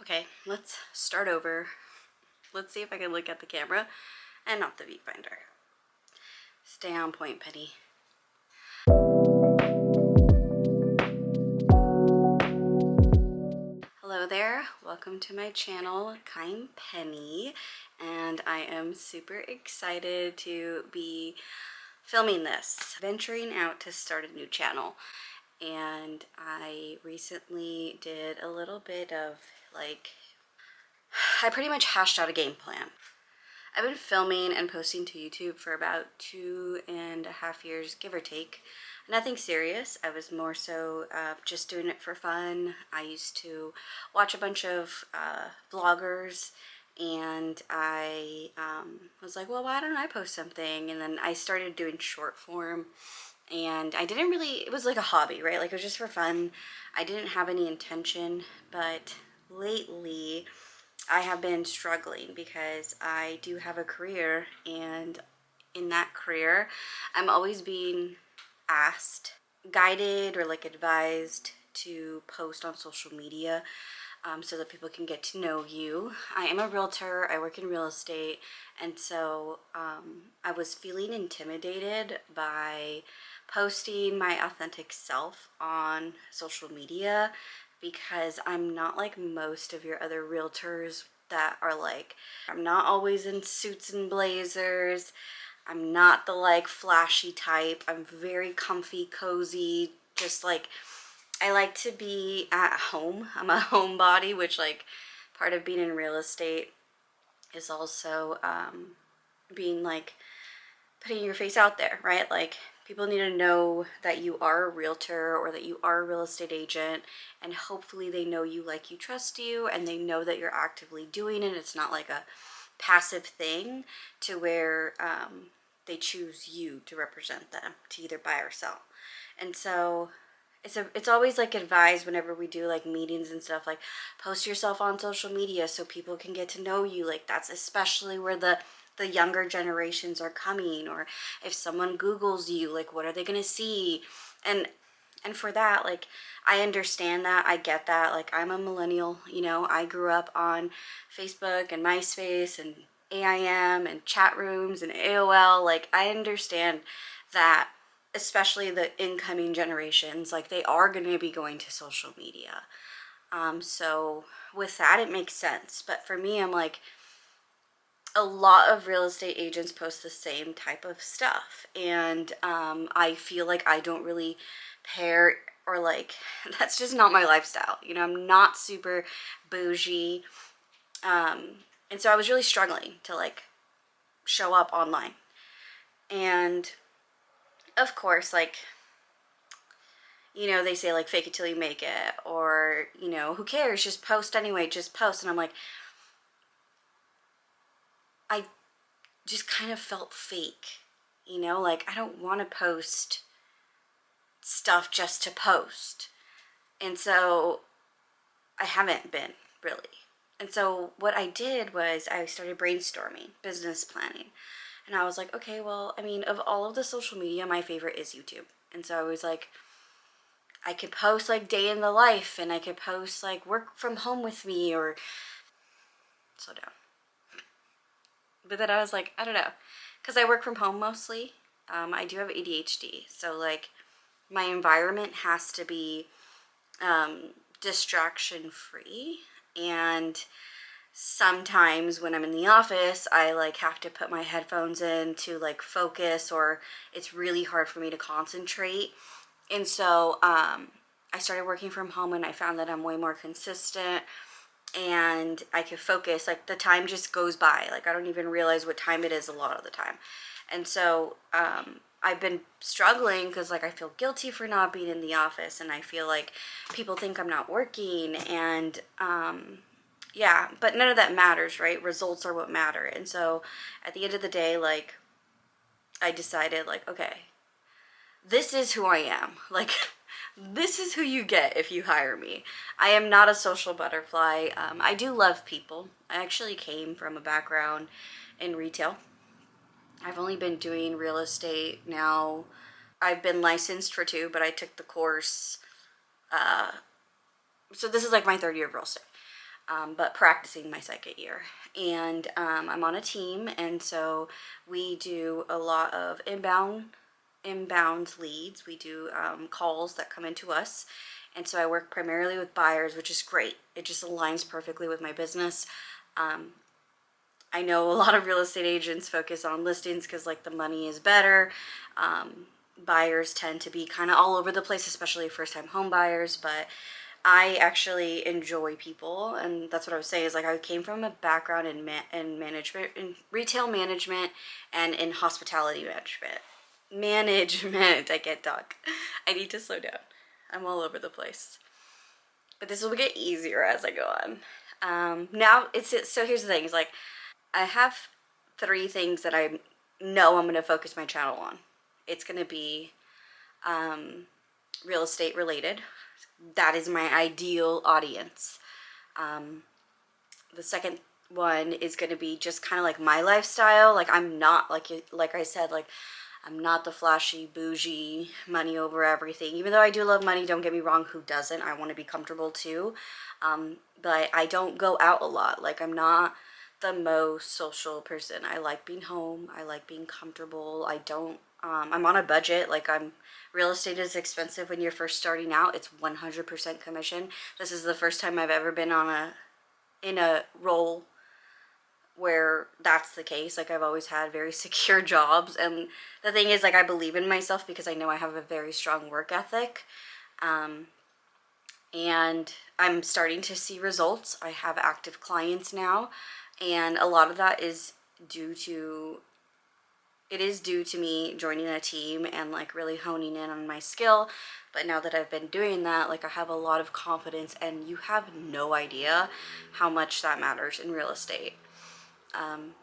Okay, let's start over. Let's see if I can look at the camera and not the viewfinder. Stay on point, Penny. Hello there, welcome to my channel. I'm Penny, and I am super excited to be filming this, venturing out to start a new channel. And I recently did a little bit of I pretty much hashed out a game plan. I've been filming and posting to YouTube for about 2.5 years, give or take. Nothing serious. I was more so just doing it for fun. I used to watch a bunch of vloggers, and I was like, well, why don't I post something? And then I started doing short form, and I didn't really, it was like a hobby, right? Like, it was just for fun. I didn't have any intention, but lately I have been struggling because I do have a career, and in that career I'm always being asked, guided, or like advised to post on social media so that people can get to know you. I am a realtor, I work in real estate, and so I was feeling intimidated by posting my authentic self on social media, because I'm not like most of your other realtors that are like, I'm not always in suits and blazers. I'm not the like flashy type. I'm very comfy, cozy, just like, I like to be at home. I'm a homebody, which like part of being in real estate is also being like putting your face out there, right? Like, people need to know that you are a realtor or that you are a real estate agent, and hopefully they know you, like you, trust you, and they know that you're actively doing it. It's not like a passive thing to where they choose you to represent them to either buy or sell. And so it's always like advised whenever we do like meetings and stuff, like, post yourself on social media so people can get to know you. Like, that's especially where the younger generations are coming. Or if someone Googles you, like, what are they gonna see? And for that, like, I understand that, I get that. Like, I'm a millennial, you know, I grew up on Facebook and MySpace and AIM and chat rooms and AOL. Like, I understand that, especially the incoming generations, like, they are going to be going to social media. So with that, it makes sense. But for me, I'm like, a lot of real estate agents post the same type of stuff, and I feel like I don't really pair, or like, that's just not my lifestyle. You know, I'm not super bougie, and so I was really struggling to like show up online. And of course, like, you know, they say like, fake it till you make it, or, you know, who cares, just post anyway, just post. And I'm like, I just kind of felt fake, you know, like, I don't want to post stuff just to post. And so I haven't been really. And so what I did was I started brainstorming, business planning. And I was like, okay, well, I mean, of all of the social media, my favorite is YouTube. And so I was like, I could post like day in the life, and I could post like work from home with me, or slow down. But then I was like, I don't know, because I work from home mostly. I do have ADHD, so like, my environment has to be distraction free. And sometimes when I'm in the office, I like have to put my headphones in to like focus, or it's really hard for me to concentrate. And so I started working from home, and I found that I'm way more consistent, and I can focus. Like, the time just goes by. Like, I don't even realize what time it is a lot of the time. And so I've been struggling because like, I feel guilty for not being in the office, and I feel like people think I'm not working. And yeah, but none of that matters, right? Results are what matter. And so at the end of the day, like, I decided like, okay, this is who I am. Like, this is who you get if you hire me. I am not a social butterfly. I do love people. I actually came from a background in retail. I've only been doing real estate now. I've been licensed for 2, but I took the course. So this is like my 3rd year of real estate. but practicing my second year. And I'm on a team, and so we do a lot of inbound leads. We do calls that come into us, and so I work primarily with buyers, which is great. It just aligns perfectly with my business. I know a lot of real estate agents focus on listings because like the money is better. Buyers tend to be kind of all over the place, especially first-time home buyers, but I actually enjoy people, and that's what I was saying is like I came from a background in management, in retail management, and in hospitality management. I get stuck. I need to slow down. I'm all over the place, but this will get easier as I go on. Now so here's the thing: is like I have 3 things that I know I'm going to focus my channel on. It's going to be real estate related. That is my ideal audience. The second one is going to be just kind of like my lifestyle. Like I'm not like I said, like I'm not the flashy, bougie, money over everything. Even though I do love money, don't get me wrong, who doesn't? I want to be comfortable too. But I don't go out a lot. Like I'm not the most social person. I like being home. I like being comfortable. I'm on a budget. Like real estate is expensive when you're first starting out. It's 100% commission. This is the first time I've ever been in a role where that's the case. Like I've always had very secure jobs, and the thing is like I believe in myself because I know I have a very strong work ethic, and I'm starting to see results. I have active clients now, and a lot of that is due to me joining a team and like really honing in on my skill. But now that I've been doing that, like I have a lot of confidence, and you have no idea how much that matters in real estate.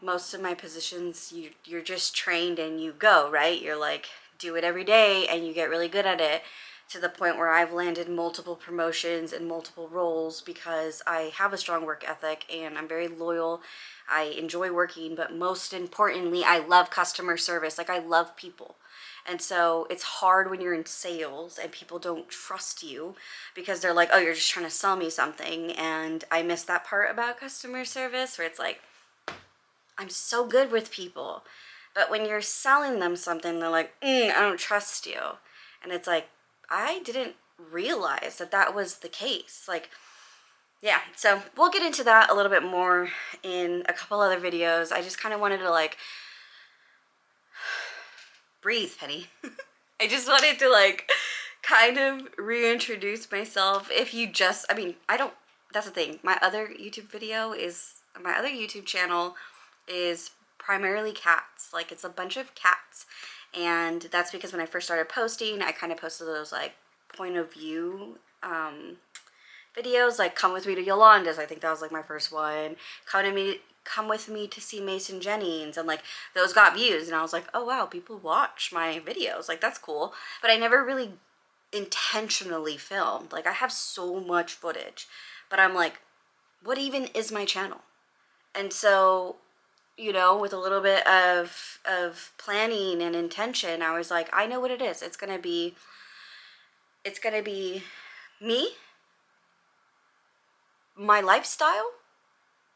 Most of my positions, you're just trained and you go, right? You're like, do it every day and you get really good at it, to the point where I've landed multiple promotions and multiple roles because I have a strong work ethic and I'm very loyal. I enjoy working, but most importantly, I love customer service. Like I love people. And so it's hard when you're in sales and people don't trust you because they're like, oh, you're just trying to sell me something. And I miss that part about customer service where it's like, I'm so good with people. But when you're selling them something, they're like, I don't trust you. And it's like, I didn't realize that that was the case. Like, yeah, so we'll get into that a little bit more in a couple other videos. I just kind of wanted to like breathe, Penny. I just wanted to like kind of reintroduce myself. If you just, I mean, that's the thing. My other YouTube channel is primarily cats. Like it's a bunch of cats. And that's because when I first started posting, I kind of posted those like point of view videos, like Come With Me to Yolanda's. I think that was like my first one. Come With Me to See Mason Jennings, and like those got views, and I was like, oh wow, people watch my videos, like that's cool. But I never really intentionally filmed. Like I have so much footage, but I'm like, what even is my channel? And so, you know, with a little bit of planning and intention, I was like, I know what it is. It's gonna be me, my lifestyle,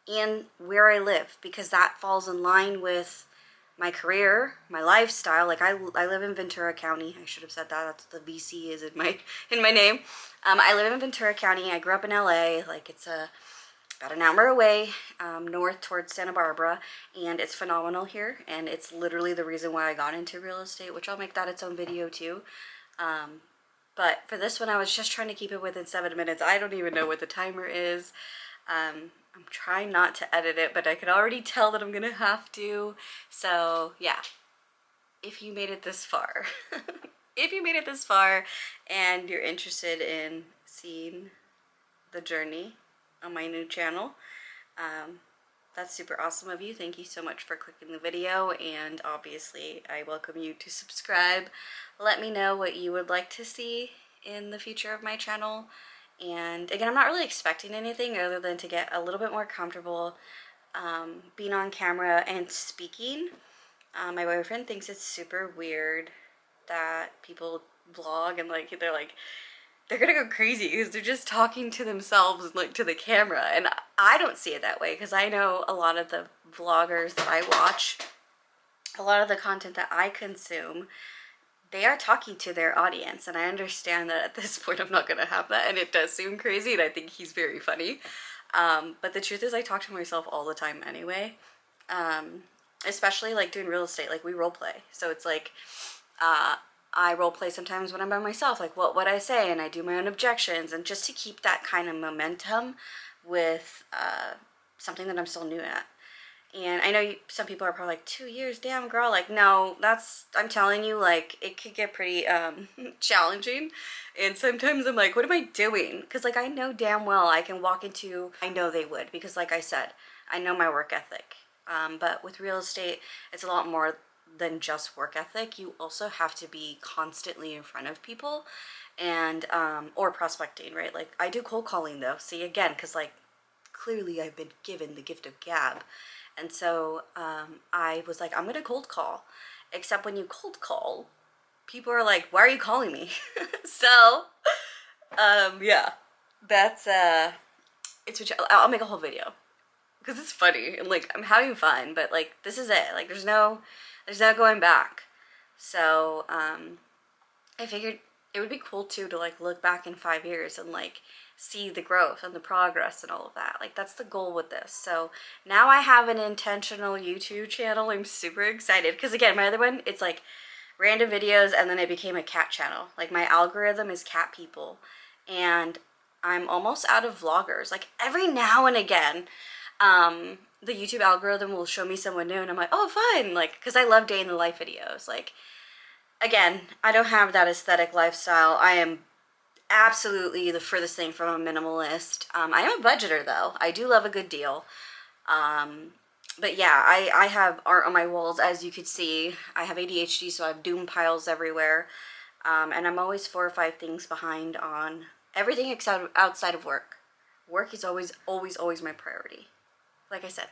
and where I live, because that falls in line with my career, my lifestyle. Like I live in Ventura County. I should have said that. That's the VC is in my name. I live in Ventura County. I grew up in LA. Like it's about an hour away, north towards Santa Barbara, and it's phenomenal here. And it's literally the reason why I got into real estate, which I'll make that its own video too. But for this one, I was just trying to keep it within 7 minutes. I don't even know what the timer is. I'm trying not to edit it, but I can already tell that I'm gonna have to. So yeah, if you made it this far, if you made it this far and you're interested in seeing the journey on my new channel, that's super awesome of you. Thank you so much for clicking the video, and obviously I welcome you to subscribe. Let me know what you would like to see in the future of my channel. And again, I'm not really expecting anything other than to get a little bit more comfortable being on camera and speaking. My boyfriend thinks it's super weird that people vlog and like they're like they're gonna go crazy because they're just talking to themselves and like to the camera. And I don't see it that way because I know a lot of the vloggers that I watch, a lot of the content that I consume, they are talking to their audience. And I understand that at this point I'm not gonna have that, and it does seem crazy, and I think he's very funny. But the truth is I talk to myself all the time anyway. Especially like doing real estate, like we role play. So it's like, I role play sometimes when I'm by myself, like what would I say, and I do my own objections, and just to keep that kind of momentum with something that I'm still new at. And I know some people are probably like, 2 years, damn girl, like no, I'm telling you, like it could get pretty challenging. And sometimes I'm like, what am I doing? Because like I know damn well I can walk into, I know they would, because like I said, I know my work ethic. But with real estate, it's a lot more than just work ethic. You also have to be constantly in front of people, and or prospecting, right? Like I do cold calling though. See, again, because like clearly I've been given the gift of gab, and so I was like, I'm gonna cold call. Except when you cold call, people are like, why are you calling me? So yeah, that's I'll make a whole video because it's funny and like I'm having fun, but like this is it. Like there's no going back. So I figured it would be cool too to like look back in 5 years and like see the growth and the progress and all of that. Like that's the goal with this. So now I have an intentional YouTube channel. I'm super excited because again, my other one, it's like random videos, and then it became a cat channel. Like my algorithm is cat people, and I'm almost out of vloggers. Like every now and again, the YouTube algorithm will show me someone new, and I'm like, oh, fun, like, because I love day in the life videos. Like, again, I don't have that aesthetic lifestyle. I am absolutely the furthest thing from a minimalist. I am a budgeter, though. I do love a good deal. But yeah, I have art on my walls, as you could see. I have ADHD, so I have doom piles everywhere. And I'm always 4 or 5 things behind on everything except outside of work. Work is always, always, always my priority. Like I said,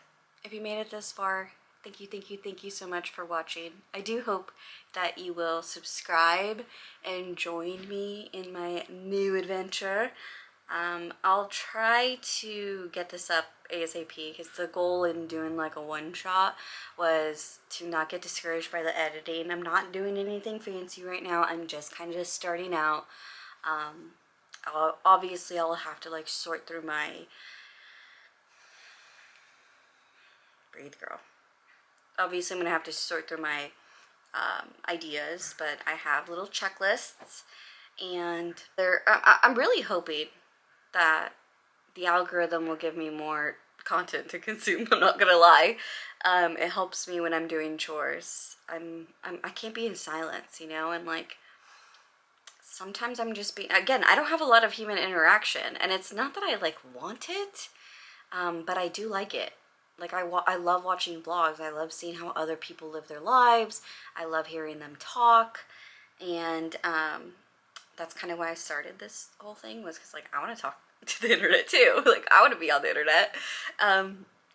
if you made it this far, thank you, thank you, thank you so much for watching. I do hope that you will subscribe and join me in my new adventure. I'll try to get this up ASAP because the goal in doing like a one-shot was to not get discouraged by the editing. I'm not doing anything fancy right now. I'm just kind of starting out. Obviously I'll have to like sort through my... Breathe, girl. Obviously I'm gonna have to sort through my ideas, but I have little checklists, and I'm really hoping that the algorithm will give me more content to consume. I'm not gonna lie. It helps me when I'm doing chores. I can't be in silence, you know, and like sometimes I'm just being, again, I don't have a lot of human interaction, and it's not that I like want it, but I do like it. Like I love watching vlogs. I love seeing how other people live their lives. I love hearing them talk, and that's kind of why I started this whole thing, was because like I want to talk to the internet too. Like I want to be on the internet.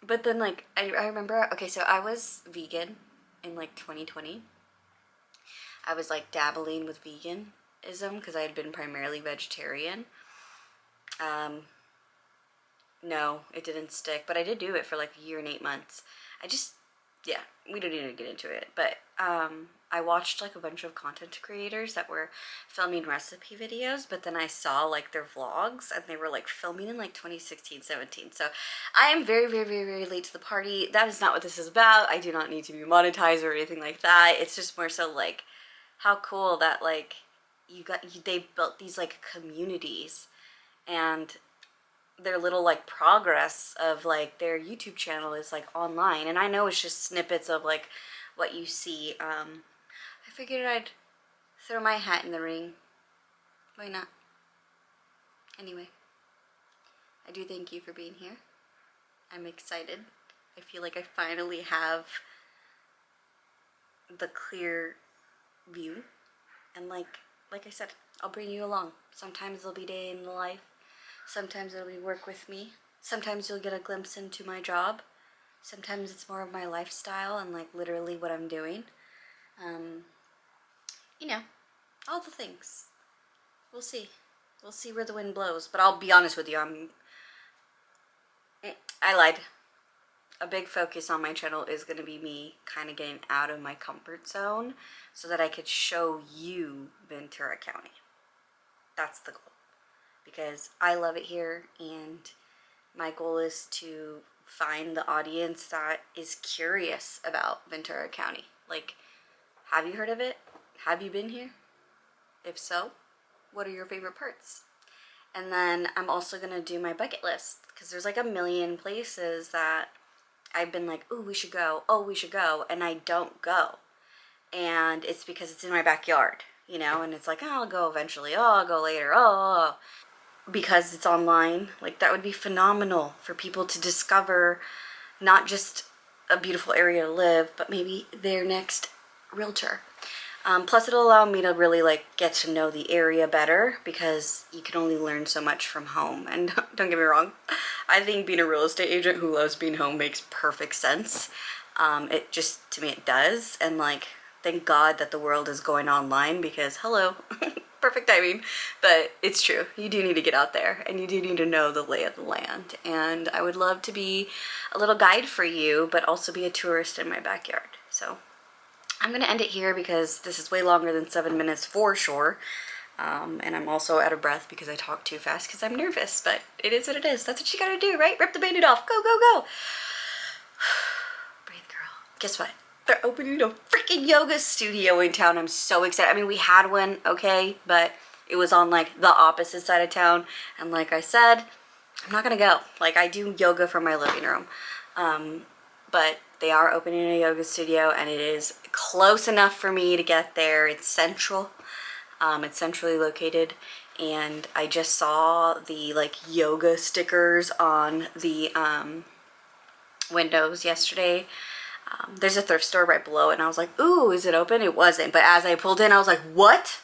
But then like I remember, okay, so I was vegan in like 2020. I was like dabbling with veganism because I had been primarily vegetarian. No, it didn't stick, but I did do it for like a year and 8 months. Yeah, we don't need to get into it, but I watched like a bunch of content creators that were filming recipe videos, but then I saw like their vlogs, and they were like filming in like 2016, 17. So I am very, very, very, very late to the party. That is not what this is about. I do not need to be monetized or anything like that. It's just more so like how cool that like they built these like communities, and their little like progress of like their YouTube channel is like online, and I know it's just snippets of like what you see. I figured I'd throw my hat in the ring. Why not? Anyway, I do thank you for being here. I'm excited. I feel like I finally have the clear view, and like I said, I'll bring you along. Sometimes it'll be day in the life. Sometimes it'll be work with me. Sometimes you'll get a glimpse into my job. Sometimes it's more of my lifestyle and like literally what I'm doing. You know, all the things. We'll see. We'll see where the wind blows. But I'll be honest with you, I lied. A big focus on my channel is going to be me kind of getting out of my comfort zone so that I could show you Ventura County. That's the goal. Because I love it here, and my goal is to find the audience that is curious about Ventura County. Like, have you heard of it? Have you been here? If so, what are your favorite parts? And then I'm also going to do my bucket list, because there's like a million places that I've been like, oh, we should go, and I don't go. And it's because it's in my backyard, you know, and it's like, oh, I'll go eventually, oh, I'll go later, oh, because it's online. Like, that would be phenomenal for people to discover not just a beautiful area to live, but maybe their next realtor. Plus it'll allow me to really like get to know the area better, because you can only learn so much from home. And don't get me wrong, I think being a real estate agent who loves being home makes perfect sense. It just, to me, it does. And like, thank God that the world is going online, because hello, perfect timing. But it's true, you do need to get out there, and you do need to know the lay of the land. And I would love to be a little guide for you, but also be a tourist in my backyard. So I'm going to end it here, because this is way longer than 7 minutes for sure. And I'm also out of breath because I talk too fast because I'm nervous, but it is what it is. That's what you gotta do, right? Rip the Band-Aid off. Go, go, go. Breathe, girl. Guess what? They're opening a freaking yoga studio in town. I'm so excited. I mean, we had one, okay, but it was on like the opposite side of town. And like I said, I'm not gonna go. Like, I do yoga from my living room. But they are opening a yoga studio, and it is close enough for me to get there. It's central. It's centrally located, and I just saw the like yoga stickers on the windows yesterday. There's a thrift store right below it, and I was like, ooh, is it open? It wasn't, but as I pulled in, I was like, what?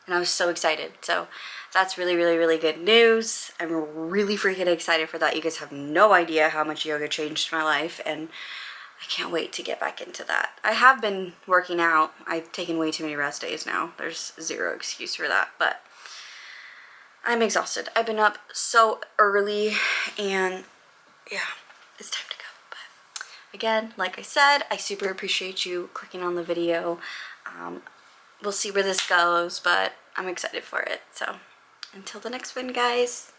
And I was so excited. So that's really, really, really good news. I'm really freaking excited for that. You guys have no idea how much yoga changed my life, and I can't wait to get back into that. I have been working out. I've taken way too many rest days now. There's zero excuse for that, but I'm exhausted. I've been up so early, and yeah, it's time to go. But again, like I said, I super appreciate you clicking on the video. We'll see where this goes, but I'm excited for it. So until the next one, guys.